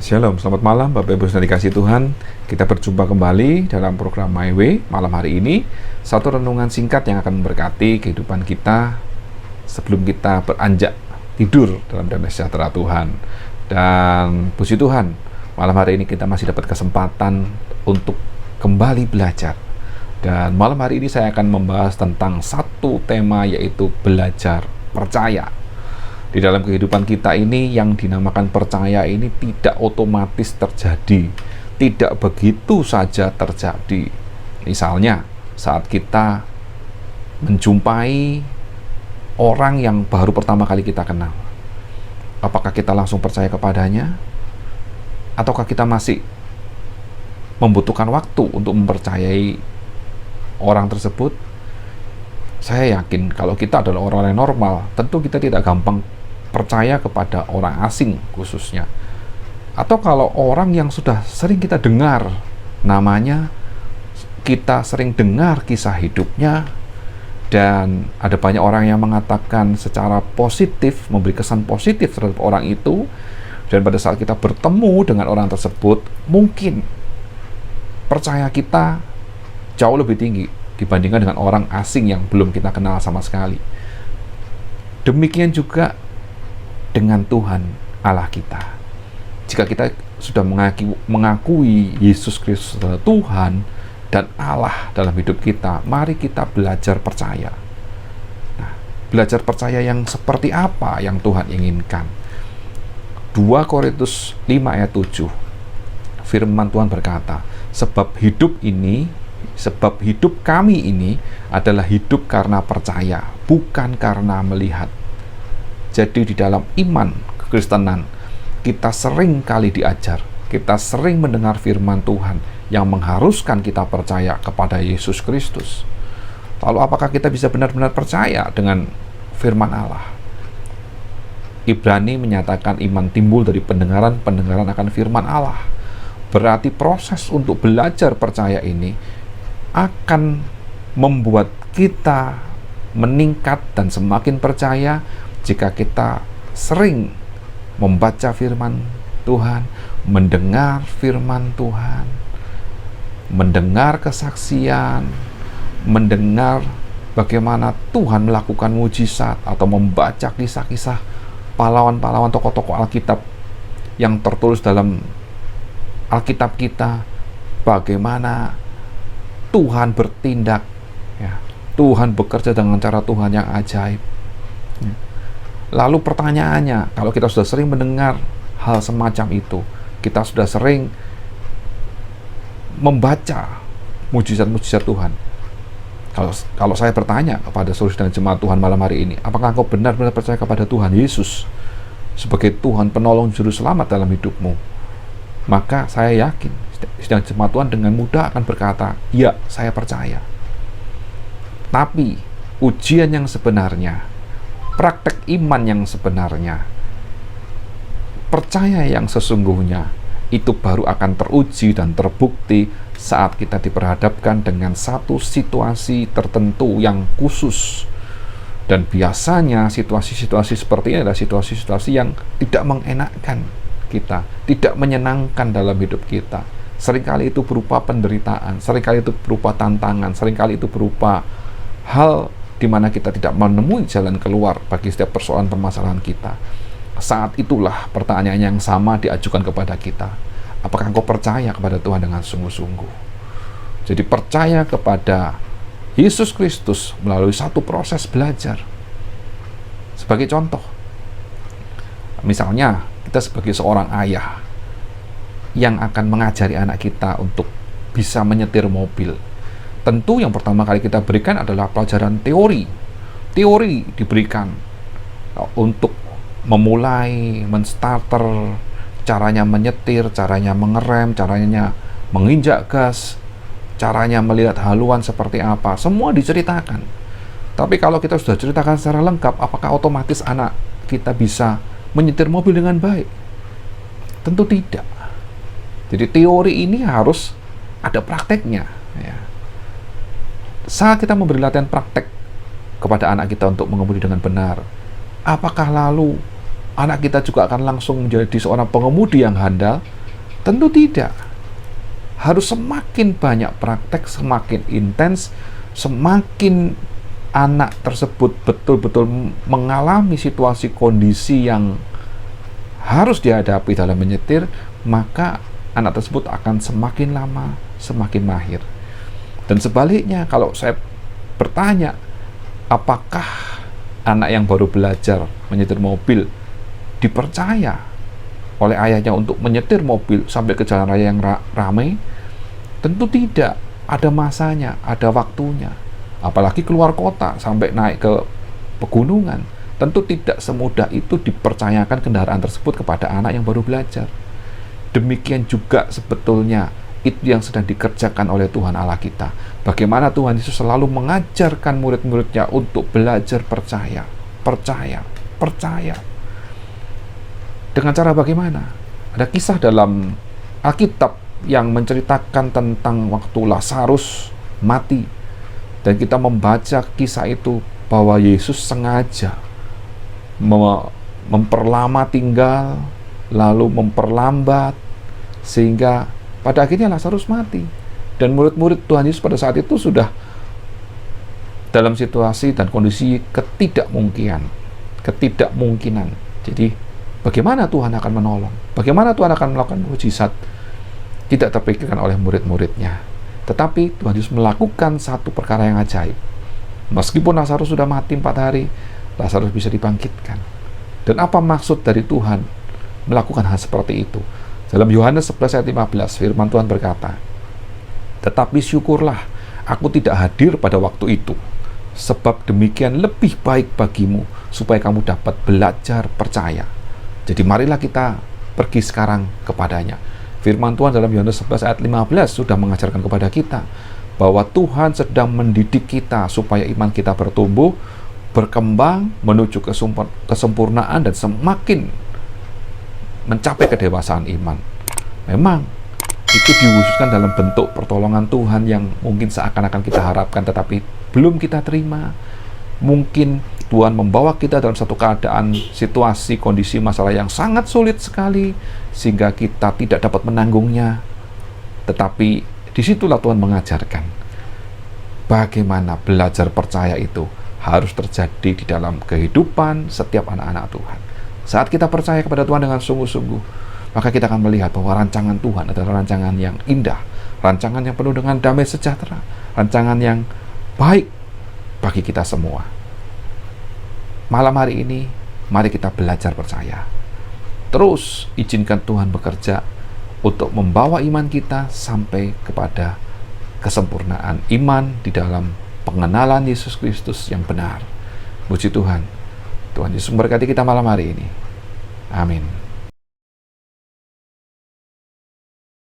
Shalom, selamat malam Bapak Ibu yang dikasih Tuhan. Kita berjumpa kembali dalam program My Way. Malam hari ini, satu renungan singkat yang akan memberkati kehidupan kita sebelum kita beranjak tidur dalam damai sejahtera Tuhan. Dan puji Tuhan, malam hari ini kita masih dapat kesempatan untuk kembali belajar. Dan malam hari ini saya akan membahas tentang satu tema, yaitu belajar percaya. Di dalam kehidupan kita ini, yang dinamakan percaya ini tidak otomatis terjadi, tidak begitu saja terjadi. Misalnya, saat kita menjumpai orang yang baru pertama kali kita kenal, apakah kita langsung percaya kepadanya? Ataukah kita masih membutuhkan waktu untuk mempercayai orang tersebut? Saya yakin kalau kita adalah orang-orang normal, tentu kita tidak gampang percaya kepada orang asing khususnya. Atau kalau orang yang sudah sering kita dengar namanya, kita sering dengar kisah hidupnya, dan ada banyak orang yang mengatakan secara positif, memberi kesan positif terhadap orang itu, dan pada saat kita bertemu dengan orang tersebut, mungkin percaya kita jauh lebih tinggi dibandingkan dengan orang asing yang belum kita kenal sama sekali. Demikian juga dengan Tuhan Allah kita. Jika kita sudah mengakui Yesus Kristus adalah Tuhan dan Allah dalam hidup kita, mari kita belajar percaya. Nah, belajar percaya yang seperti apa yang Tuhan inginkan? 2 Korintus 5 ayat 7, firman Tuhan berkata, sebab hidup kami ini adalah hidup karena percaya, bukan karena melihat. Jadi di dalam iman kekristenan, kita sering kali diajar, kita sering mendengar firman Tuhan yang mengharuskan kita percaya kepada Yesus Kristus. Lalu apakah kita bisa benar-benar percaya dengan firman Allah? Ibrani menyatakan iman timbul dari pendengaran akan firman Allah. Berarti proses untuk belajar percaya ini akan membuat kita meningkat dan semakin percaya jika kita sering membaca firman Tuhan, mendengar firman Tuhan, mendengar kesaksian, mendengar bagaimana Tuhan melakukan mujizat, atau membaca kisah-kisah pahlawan-pahlawan tokoh-tokoh Alkitab yang tertulis dalam Alkitab kita, bagaimana Tuhan bertindak, ya, Tuhan bekerja dengan cara Tuhan yang ajaib. Lalu pertanyaannya, kalau kita sudah sering mendengar hal semacam itu, kita sudah sering membaca mujizat-mujizat Tuhan, kalau saya bertanya kepada saudara dan jemaat Tuhan malam hari ini, apakah engkau benar-benar percaya kepada Tuhan Yesus sebagai Tuhan penolong juru selamat dalam hidupmu? Maka saya yakin sidang jemaat Tuhan dengan mudah akan berkata, ya, saya percaya. Tapi ujian yang sebenarnya, praktek iman yang sebenarnya, percaya yang sesungguhnya, itu baru akan teruji dan terbukti saat kita diperhadapkan dengan satu situasi tertentu yang khusus. Dan biasanya situasi-situasi seperti ini adalah situasi-situasi yang tidak mengenakkan kita, tidak menyenangkan dalam hidup kita. Seringkali itu berupa penderitaan, seringkali itu berupa tantangan, seringkali itu berupa hal di mana kita tidak menemui jalan keluar bagi setiap persoalan permasalahan kita. Saat itulah pertanyaan yang sama diajukan kepada kita. Apakah engkau percaya kepada Tuhan dengan sungguh-sungguh? Jadi percaya kepada Yesus Kristus melalui satu proses belajar. Sebagai contoh, misalnya kita sebagai seorang ayah yang akan mengajari anak kita untuk bisa menyetir mobil, tentu yang pertama kali kita berikan adalah pelajaran teori. Teori diberikan untuk memulai, menstarter, caranya menyetir, caranya mengerem, caranya menginjak gas, caranya melihat haluan seperti apa, semua diceritakan. Tapi kalau kita sudah ceritakan secara lengkap, apakah otomatis anak kita bisa menyetir mobil dengan baik? Tentu tidak. Jadi teori ini harus ada prakteknya, ya. Saat kita memberi latihan praktek kepada anak kita untuk mengemudi dengan benar, apakah lalu anak kita juga akan langsung menjadi seorang pengemudi yang handal? Tentu tidak. Harus semakin banyak praktek, semakin intens, semakin anak tersebut betul-betul mengalami situasi kondisi yang harus dihadapi dalam menyetir, maka anak tersebut akan semakin lama semakin mahir. Dan sebaliknya, kalau saya bertanya, apakah anak yang baru belajar menyetir mobil dipercaya oleh ayahnya untuk menyetir mobil sampai ke jalan raya yang ramai? Tentu tidak. Ada masanya, ada waktunya. Apalagi keluar kota sampai naik ke pegunungan, tentu tidak semudah itu dipercayakan kendaraan tersebut kepada anak yang baru belajar. Demikian juga sebetulnya itu yang sedang dikerjakan oleh Tuhan Allah kita. Bagaimana Tuhan Yesus selalu mengajarkan murid-muridnya untuk belajar percaya, percaya, percaya. Dengan cara bagaimana? Ada kisah dalam Alkitab yang menceritakan tentang waktu Lazarus mati. Dan kita membaca kisah itu bahwa Yesus sengaja memperlama tinggal, lalu memperlambat, sehingga pada akhirnya Lazarus mati. Dan murid-murid Tuhan Yesus pada saat itu sudah dalam situasi dan kondisi ketidakmungkinan. Jadi bagaimana Tuhan akan menolong? Bagaimana Tuhan akan melakukan mukjizat? Tidak terpikirkan oleh murid-muridnya. Tetapi Tuhan Yesus melakukan satu perkara yang ajaib. Meskipun Lazarus sudah mati 4 hari, Lazarus bisa dibangkitkan. Dan apa maksud dari Tuhan melakukan hal seperti itu? Dalam Yohanes 11 ayat 15, firman Tuhan berkata, "Tetapi syukurlah, aku tidak hadir pada waktu itu, sebab demikian lebih baik bagimu, supaya kamu dapat belajar percaya." Jadi marilah kita pergi sekarang kepadanya. Firman Tuhan dalam Yohanes 11 ayat 15 sudah mengajarkan kepada kita bahwa Tuhan sedang mendidik kita supaya iman kita bertumbuh, berkembang, menuju kesempurnaan dan semakin mencapai kedewasaan iman. Memang itu diwujudkan dalam bentuk pertolongan Tuhan yang mungkin seakan-akan kita harapkan tetapi belum kita terima. Mungkin Tuhan membawa kita dalam satu keadaan, situasi, kondisi, masalah yang sangat sulit sekali sehingga kita tidak dapat menanggungnya. Tetapi disitulah Tuhan mengajarkan bagaimana belajar percaya itu harus terjadi di dalam kehidupan setiap anak-anak Tuhan. Saat kita percaya kepada Tuhan dengan sungguh-sungguh, maka kita akan melihat bahwa rancangan Tuhan adalah rancangan yang indah, rancangan yang penuh dengan damai sejahtera, rancangan yang baik bagi kita semua. Malam hari ini, mari kita belajar percaya. Terus izinkan Tuhan bekerja untuk membawa iman kita sampai kepada kesempurnaan iman di dalam pengenalan Yesus Kristus yang benar. Puji Tuhan. Tuhan Yesus memberkati kita malam hari ini. Amin.